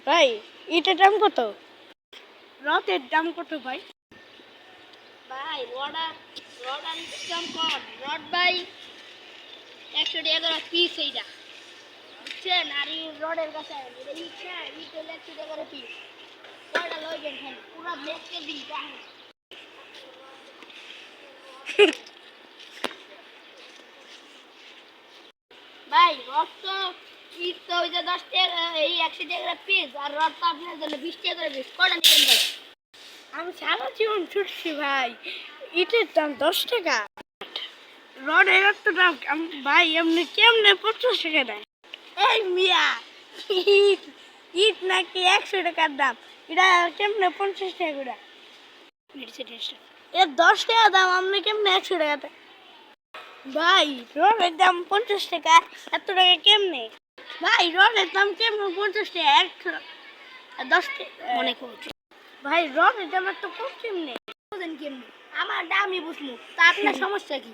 ভাই ইটের দাম কত? রথের দাম কত ভাই? ভাই রড আর দাম কম। রড ভাই 100 টাকা করে পিস এইটা, বুঝছেন? আর এই রডের কাছে ইট হলে 100 টাকা করে পিস। কয়টা লইবেন খালি পুরা দেখতে দিন দেখেন। ভাই রড তো ইট তো ওই যে 10 টাকা, এই 100 টাকা করে পিস, আর রড তো আপনার জন্য 20 টাকা করে পিস। কয়টা নেবেন ভাই? আমি সারা জীবন ছুটছি ভাই, ইটের দাম 10 টাকা, রডের এত দাম ভাই এমনি কেমনে 50 টাকা দেয়? এই মিয়া, ইট ইট নাকি 100 টাকার দাম, এটা কেমনে 50 টাকা করে? এর 10 টাকা দাম, আপনি কেমনে 100 টাকা দেয়? ভাই রডের দাম 50 টাকা, এত টাকা কেমনে? ভাই রডের দাম কেমনে 50 টাকা, 10 টাকা মনে করছি ভাই রডের দাম এত কম কেমনে? কেমনি আমার দামই বুঝলো তা আপনার সমস্যা কি?